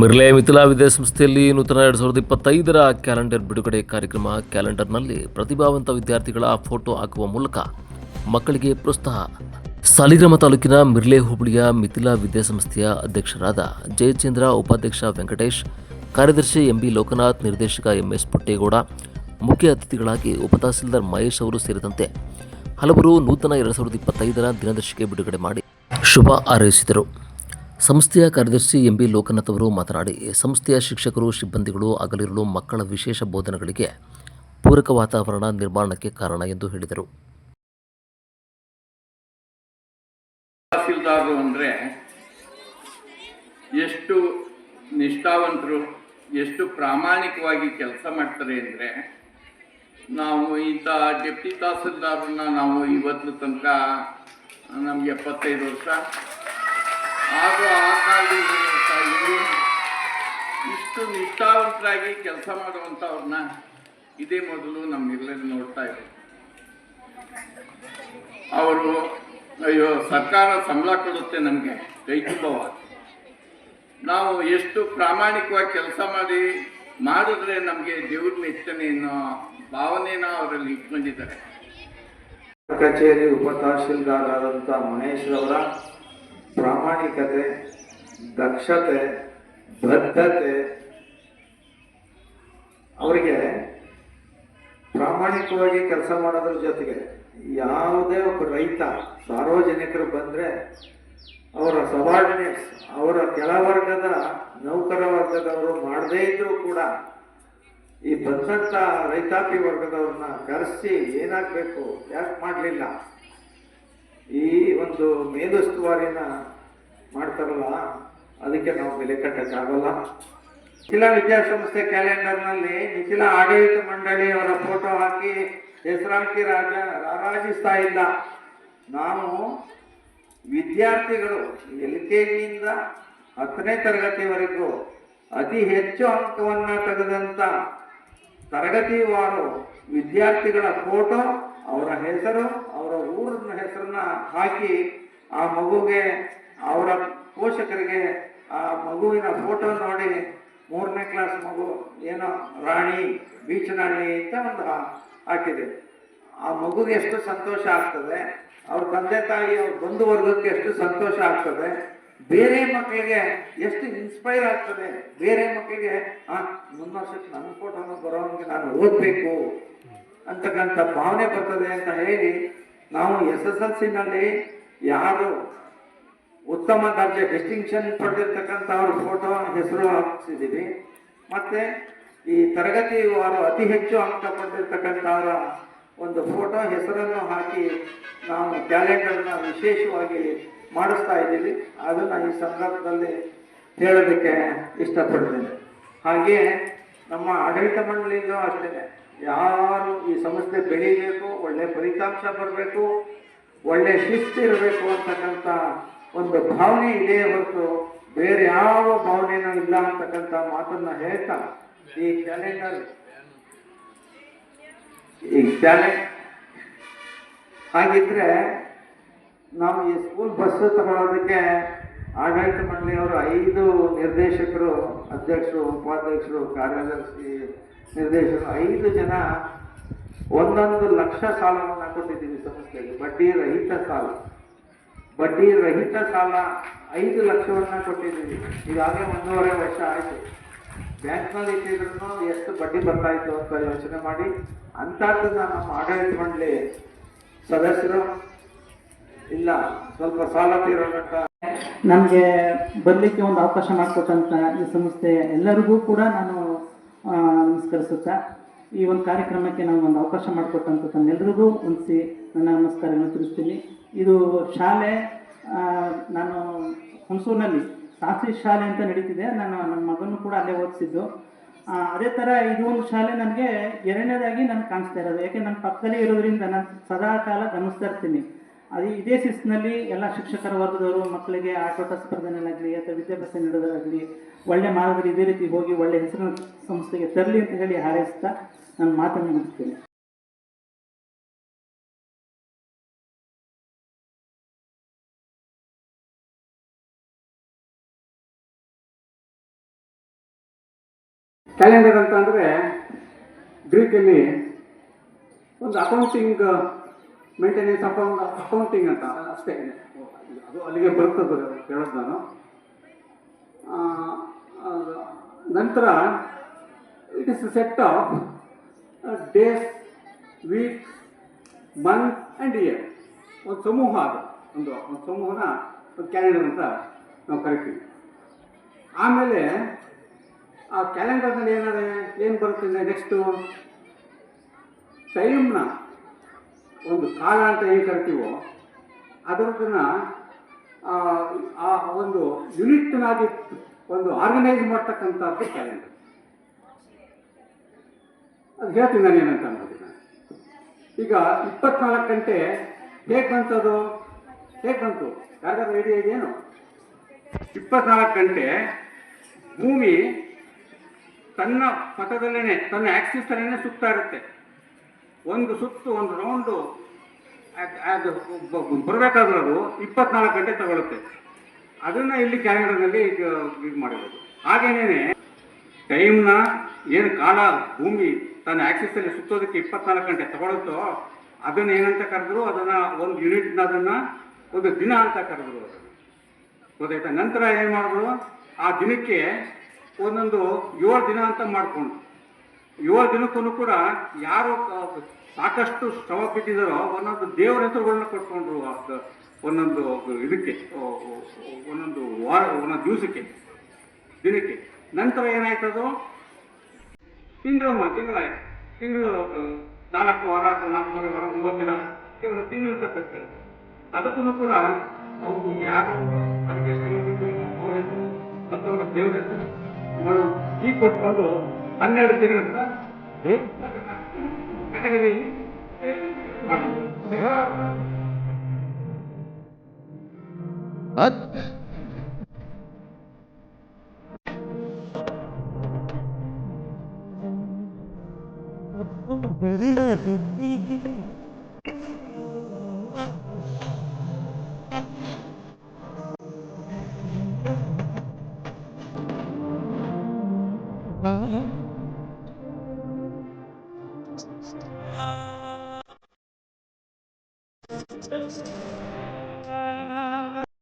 ಮಿರ್ಲೆ ಮಿಥಿಲಾ ವಿದ್ಯಾಸಂಸ್ಥೆಯಲ್ಲಿ ನೂತನ 2025ರ ಕ್ಯಾಲೆಂಡರ್ ಬಿಡುಗಡೆ ಕಾರ್ಯಕ್ರಮ. ಕ್ಯಾಲೆಂಡರ್ನಲ್ಲಿ ಪ್ರತಿಭಾವಂತ ವಿದ್ಯಾರ್ಥಿಗಳ ಫೋಟೋ ಹಾಕುವ ಮೂಲಕ ಮಕ್ಕಳಿಗೆ ಪ್ರೋತ್ಸಾಹ. ಸಾಲಿಗ್ರಾಮ ತಾಲೂಕಿನ ಮಿರ್ಲೆ ಹೋಬಳಿಯ ಮಿಥಿಲಾ ವಿದ್ಯಾಸಂಸ್ಥೆಯ ಅಧ್ಯಕ್ಷರಾದ ಜಯಚಂದ್ರ, ಉಪಾಧ್ಯಕ್ಷ ವೆಂಕಟೇಶ್, ಕಾರ್ಯದರ್ಶಿ ಎಂಬಿ ಲೋಕನಾಥ್, ನಿರ್ದೇಶಕ ಎಂಎಸ್ ಪುಟ್ಟೇಗೌಡ, ಮುಖ್ಯ ಅತಿಥಿಗಳಾಗಿ ಉಪತಹಸೀಲ್ದಾರ್ ಮಹೇಶ್ ಅವರು ಸೇರಿದಂತೆ ಹಲವರು ನೂತನ 2025ರ ದಿನದರ್ಶಿಕೆ ಬಿಡುಗಡೆ ಮಾಡಿ ಶುಭ ಹಾರೈಸಿದರು. ಸಂಸ್ಥೆಯ ಕಾರ್ಯದರ್ಶಿ ಎಂಬಿ ಲೋಕನಾಥ್ ಅವರು ಮಾತನಾಡಿ, ಸಂಸ್ಥೆಯ ಶಿಕ್ಷಕರು, ಸಿಬ್ಬಂದಿಗಳು ಹಗಲಿರುಳು ಮಕ್ಕಳ ವಿಶೇಷ ಬೋಧನೆಗಳಿಗೆ ಪೂರಕ ವಾತಾವರಣ ನಿರ್ಮಾಣಕ್ಕೆ ಕಾರಣ ಎಂದು ಹೇಳಿದರು. ತಹಸೀಲ್ದಾರರು ಅಂದರೆ ಎಷ್ಟು ನಿಷ್ಠಾವಂತರು, ಎಷ್ಟು ಪ್ರಾಮಾಣಿಕವಾಗಿ ಕೆಲಸ ಮಾಡ್ತಾರೆ ಅಂದರೆ, ನಾವು ಇಂಥ ಡೆಪ್ಟಿ ತಹಸೀಲ್ದಾರನ್ನ ನಾವು ಇವತ್ತು ತನಕ ನಮಗೆ 75 ವರ್ಷ ಹಾಗೂ ಆ ಕಾಲದಲ್ಲಿ ಇಷ್ಟು ನಿಷ್ಠಾವಂತರಾಗಿ ಕೆಲಸ ಮಾಡುವಂಥವ್ರನ್ನ ಇದೇ ಮೊದಲು ನಮ್ಮೆಲ್ಲರೂ ನೋಡ್ತಾ ಇದ್ದೀವಿ. ಅವರು ಅಯ್ಯೋ ಸರ್ಕಾರ ಸಂಬಳ ಕೊಡುತ್ತೆ ನಮಗೆ ಕೈ ತುಂಬವಾಗಿ, ನಾವು ಎಷ್ಟು ಪ್ರಾಮಾಣಿಕವಾಗಿ ಕೆಲಸ ಮಾಡಿದ್ರೆ ನಮಗೆ ದೇವ್ರ ಮೆಚ್ಚನೆ ಅನ್ನೋ ಭಾವನೆನ ಅವರಲ್ಲಿ ಇಟ್ಕೊಂಡಿದ್ದಾರೆ. ಕಚೇರಿ ಉಪತಹಸೀಲ್ದಾರರಾದಂಥ ಮಹೇಶ್ ಅವರ ಪ್ರಾಮಾಣಿಕತೆ, ದಕ್ಷತೆ, ಬದ್ಧತೆ, ಅವರಿಗೆ ಪ್ರಾಮಾಣಿಕವಾಗಿ ಕೆಲಸ ಮಾಡೋದ್ರ ಜೊತೆಗೆ ಯಾವುದೇ ಒಬ್ಬ ರೈತ, ಸಾರ್ವಜನಿಕರು ಬಂದರೆ ಅವರ ಸಬಾರ್ಡಿನೇಟ್ಸ್, ಅವರ ಕೆಳವರ್ಗದ ನೌಕರ ವರ್ಗದವರು ಮಾಡದೇ ಇದ್ದರೂ ಕೂಡ ಈ ಬಂದಂಥ ರೈತಾಪಿ ವರ್ಗದವ್ರನ್ನ ಕರೆಸಿ ಏನಾಗಬೇಕು, ಯಾಕೆ ಮಾಡಲಿಲ್ಲ, ಈ ಒಂದು ಮೇಲುಸ್ತುವಾರಿನ ಮಾಡ್ತಾರಲ್ಲ, ಅದಕ್ಕೆ ನಾವು ಬೆಲೆ ಕಟ್ಟಕ್ಕಾಗಲ್ಲ. ಮಿಥಿಲಾ ವಿದ್ಯಾಸಂಸ್ಥೆ ಕ್ಯಾಲೆಂಡರ್ನಲ್ಲಿ ಮಿಥಿಲಾ ಆಡಳಿತ ಮಂಡಳಿಯವರ ಫೋಟೋ ಹಾಕಿ ಹೆಸರಾಂಕಿ ರಾರಾಜಿಸ್ತಾ ಇಲ್ಲ. ನಾವು ವಿದ್ಯಾರ್ಥಿಗಳು LKGಯಿಂದ 10ನೇ ತರಗತಿವರೆಗೂ ಅತಿ ಹೆಚ್ಚು ಅಂಕವನ್ನು ತೆಗೆದಂಥ ತರಗತಿವಾರು ವಿದ್ಯಾರ್ಥಿಗಳ ಫೋಟೋ, ಅವರ ಹೆಸರು, ಅವರ ಊರಿನ ಹೆಸರನ್ನ ಹಾಕಿ ಆ ಮಗುಗೆ, ಅವರ ಪೋಷಕರಿಗೆ ಆ ಮಗುವಿನ ಫೋಟೋ ನೋಡಿ 3ನೇ ಕ್ಲಾಸ್ ಮಗು ಏನೋ ರಾಣಿ ಬೀಚನಹಳ್ಳಿ ಅಂತ ಒಂದು ಹಾಕಿದೆ. ಆ ಮಗುಗೆ ಎಷ್ಟು ಸಂತೋಷ ಆಗ್ತದೆ, ಅವ್ರ ತಂದೆ ತಾಯಿ, ಅವ್ರ ಬಂಧು ವರ್ಗಕ್ಕೆ ಎಷ್ಟು ಸಂತೋಷ ಆಗ್ತದೆ, ಬೇರೆ ಮಕ್ಕಳಿಗೆ ಎಷ್ಟು ಇನ್ಸ್ಪೈರ್ ಆಗ್ತದೆ, ಬೇರೆ ಮಕ್ಕಳಿಗೆ ಮುಂದಿನ ವರ್ಷಕ್ಕೆ ನನ್ನ ಫೋಟೋನ ಬರೋನಿಗೆ ನಾನು ಓದಬೇಕು ಅಂತಕ್ಕಂಥ ಭಾವನೆ ಬರ್ತದೆ ಅಂತ ಹೇಳಿ ನಾವು SSLCನಲ್ಲಿ ಯಾರು ಉತ್ತಮ ದರ್ಜೆ ಡಿಸ್ಟಿಂಕ್ಷನ್ ಪಡೆದಿರ್ತಕ್ಕಂಥವ್ರ ಫೋಟೋ ಹೆಸರು ಹಾಕಿಸಿದ್ದೀವಿ. ಮತ್ತು ಈ ತರಗತಿವಾರು ಅತಿ ಹೆಚ್ಚು ಅಂಕ ಪಡೆದಿರ್ತಕ್ಕಂಥವರ ಒಂದು ಫೋಟೋ ಹೆಸರನ್ನು ಹಾಕಿ ನಾವು ಕ್ಯಾಲೆಂಡರ್ನ ವಿಶೇಷವಾಗಿ ಮಾಡಿಸ್ತಾ ಇದ್ದೀವಿ. ಅದನ್ನು ಈ ಸಂದರ್ಭದಲ್ಲಿ ಹೇಳೋದಕ್ಕೆ ಇಷ್ಟಪಡ್ತೇನೆ. ಹಾಗೆಯೇ ನಮ್ಮ ಆಡಳಿತ ಮಂಡಳಿಯಲ್ಲೂ ಅಷ್ಟೇ, ಯಾರು ಈ ಸಂಸ್ಥೆ ಬೆಳೀಬೇಕು, ಒಳ್ಳೆ ಫಲಿತಾಂಶ ಬರಬೇಕು, ಒಳ್ಳೆ ಶಿಸ್ತು ಇರಬೇಕು ಅಂತಕ್ಕಂಥ ಒಂದು ಭಾವನೆ ಇದೆ ಹೊರತು ಬೇರೆ ಯಾವ ಭಾವನೆನೂ ಇಲ್ಲ ಅಂತಕ್ಕಂಥ ಮಾತನ್ನ ಹೇಳ್ತಾ ಈ ಕ್ಯಾಲೆಂಡರ್ ಹಾಗಿದ್ರೆ ನಾವು ಈ ಸ್ಕೂಲ್ ಬಸ್ಸು ತಗೊಳ್ಳೋದಕ್ಕೆ ಆಡಳಿತ ಮಂಡಳಿಯವರು 5 ನಿರ್ದೇಶಕರು, ಅಧ್ಯಕ್ಷರು, ಉಪಾಧ್ಯಕ್ಷರು, ಕಾರ್ಯದರ್ಶಿ, ನಿರ್ದೇಶಕರು 5 ಜನ 1 ಲಕ್ಷ ಸಾಲವನ್ನು ಕೊಟ್ಟಿದ್ದೀವಿ ಸಂಸ್ಥೆಗೆ. ಬಡ್ಡಿ ರಹಿತ ಸಾಲ 5 ಲಕ್ಷವನ್ನು ಕೊಟ್ಟಿದ್ದೀವಿ. ಈಗಾಗಲೇ 1.5 ವರ್ಷ ಆಯಿತು. ಬ್ಯಾಂಕ್ನಲ್ಲಿ ಇಟ್ಟಿದ್ರು ಎಷ್ಟು ಬಡ್ಡಿ ಬರ್ತಾಯಿತ್ತು ಅಂತ ಯೋಚನೆ ಮಾಡಿ ಅಂಥದ್ದನ್ನ ನಮ್ಮ ಆಡಳಿತ ಮಂಡಳಿ ಸದಸ್ಯರು ಇಲ್ಲ ಸ್ವಲ್ಪ ಸಾಲ ತೀರೋಣ ನಮಗೆ ಬರಲಿಕ್ಕೆ ಒಂದು ಅವಕಾಶ ಮಾಡಿಕೊಟ್ಟಂಥ ಈ ಸಂಸ್ಥೆ ಎಲ್ಲರಿಗೂ ಕೂಡ ನಾನು ನಮಸ್ಕರಿಸುತ್ತಾ, ಈ ಒಂದು ಕಾರ್ಯಕ್ರಮಕ್ಕೆ ನಾವು ಒಂದು ಅವಕಾಶ ಮಾಡಿಕೊಟ್ಟಂಥ ತಮ್ಮೆಲ್ಲರಿಗೂ ಹೊಂದಿಸಿ ನನ್ನ ನಮಸ್ಕಾರಗಳನ್ನು ತಿಳಿಸ್ತೀನಿ. ಇದು ಶಾಲೆ, ನಾನು ಹುಣಸೂರಿನಲ್ಲಿ ಶಾಸ್ತ್ರಿ ಶಾಲೆ ಅಂತ ನಡೀತಿದೆ. ನನ್ನ ಮಗನೂ ಕೂಡ ಅಲ್ಲೇ ಓದಿಸಿದ್ದು. ಅದೇ ಥರ ಇದು ಒಂದು ಶಾಲೆ ನನಗೆ ಎರಡನೇದಾಗಿ ನನಗೆ ಕಾಣಿಸ್ತಾ ಇರೋದು. ಯಾಕೆ ನನ್ನ ಪಕ್ಕದಲ್ಲಿ ಇರೋದ್ರಿಂದ ನಾನು ಸದಾ ಕಾಲ ಗಮನಿಸ್ತಾ ಇರ್ತೀನಿ. ಇದೇ ಶಿಸ್ತಿನಲ್ಲಿ ಎಲ್ಲ ಶಿಕ್ಷಕರ ವರ್ಗದವರು ಮಕ್ಕಳಿಗೆ ಆಟೋಟ ಸ್ಪರ್ಧೆಗಳಾಗಲಿ ಅಥವಾ ವಿದ್ಯಾಭ್ಯಾಸ ನೀಡೋದಾಗಲಿ ಒಳ್ಳೆ ಮಾರ್ಗದಲ್ಲಿ ಇದೇ ರೀತಿ ಹೋಗಿ ಒಳ್ಳೆ ಹೆಸರಿನ ಸಂಸ್ಥೆಗೆ ತರಲಿ ಅಂತ ಹೇಳಿ ಹಾರೈಸ್ತಾ ನನ್ನ ಮಾತನ್ನು ಮುಗಿಸ್ತೇನೆ. ಕ್ಯಾಲೆಂಡರ್ ಅಂತ ಅಂದರೆ ಗ್ರೀಕಲ್ಲಿ ಒಂದು ಅಕೌಂಟಿಂಗ್ ಮೇಂಟೆನೆನ್ಸ್ ಅಕೌಂಟಿಂಗ್ ಅಂತ ಅಷ್ಟೇ, ಅದು ಅಲ್ಲಿಗೆ ಬರ್ತದೆ ಹೇಳೋದು ನಾನು. ನಂತರ it is set of days, week, month and year. ಒಂದು ಸಮೂಹ, ಅದು ಒಂದು ಸಮೂಹನ ಒಂದು ಕ್ಯಾಲೆಂಡರ್ ಅಂತ ನಾವು ಕರಿತೀವಿ. ಆಮೇಲೆ ಆ ಕ್ಯಾಲೆಂಡರ್ನಲ್ಲಿ ಏನು ಬರುತ್ತೆ ಅಂದರೆ ನೆಕ್ಸ್ಟು ಟೈಮ್ನ ಒಂದು ಕಾಲ ಅಂತ ಏನು ಕರಿತೀವೋ ಅದರದನ್ನು ಆ ಒಂದು ಯೂನಿಟ್ನಾಗಿ ಒಂದು ಆರ್ಗನೈಸ್ ಮಾಡ್ತಕ್ಕಂಥದ್ದು ಕ್ಯಾಲೆಂಡರ್. ಅದು ಹೇಳ್ತೀನಿ ನಾನು ಏನಂತ ಅನ್ಕೋತೀನಿ. ಈಗ 24 ಗಂಟೆ ಹೇಗೆ ಬಂತದು? ಹೇಗೆ ಬಂತು? ಯಾರಿಗಾದ್ರೂ ಐಡಿಯಾ ಇದೆಯೇನು? 24 ಗಂಟೆ ಭೂಮಿ ತನ್ನ ಪಥದಲ್ಲೇ, ತನ್ನ ಆಕ್ಸಿಸಲ್ಲೇ ಸುತ್ತಾ ಇರುತ್ತೆ. ಒಂದು ಸುತ್ತು, ಒಂದು ರೌಂಡು ಅದು ಬರಬೇಕಾದ್ರೂ ಅದು 24 ಗಂಟೆ ತಗೊಳುತ್ತೆ. ಅದನ್ನು ಇಲ್ಲಿ ಕ್ಯಾಲೆಂಡರ್ನಲ್ಲಿ ಇದು ಮಾಡಿರೋದು. ಹಾಗೇನೇ ಟೈಮ್ನ ಏನು ಕಾಲ ಭೂಮಿ ತನ್ನ ಆಕ್ಸಿಸಲ್ಲಿ ಸುತ್ತೋದಕ್ಕೆ 24 ಗಂಟೆ ತಗೊಳುತ್ತೋ ಅದನ್ನು ಏನಂತ ಕರೆದ್ರು, ಅದನ್ನು ಒಂದು ಯೂನಿಟ್ನ ಅದನ್ನು ಒಂದು ದಿನ ಅಂತ ಕರೆದ್ರು. ಅದನ್ನು ಗೊತ್ತಾಯ್ತಾ? ನಂತರ ಏನು ಮಾಡಿದ್ರು, ಆ ದಿನಕ್ಕೆ ಒಂದೊಂದು 7 ದಿನ ಅಂತ ಮಾಡಿಕೊಂಡು 7 ದಿನಕ್ಕೂ ಕೂಡ ಯಾರು ಸಾಕಷ್ಟು ಶ್ರಮ ಬಿಟ್ಟಿದ್ದಾರೋ ಒಂದೊಂದು ದೇವರ ಹೆಸರುಗಳನ್ನ ಕೊಟ್ಕೊಂಡ್ರು. ಒಂದೊಂದು ಇದಕ್ಕೆ, ಒಂದೊಂದು ವಾರ, ಒಂದೊಂದು ದಿವಸಕ್ಕೆ, ದಿನಕ್ಕೆ. ನಂತರ ಏನಾಯ್ತದು, ತಿಂಗಳು 4 ವಾರ, 4 ವಾರ, 9 ದಿನ, ತಿಂಗಳು ತಕ್ಕಂತೆ. ಅದಕ್ಕೂ ಕೂಡ ಅವರು ಯಾರು ಅದಕ್ಕೆ ಮತ್ತು ದೇವರ ಹೆಸರು ಈ ಕೊಟ್ಕೊಂಡು 12 ದಿನದಿಂದ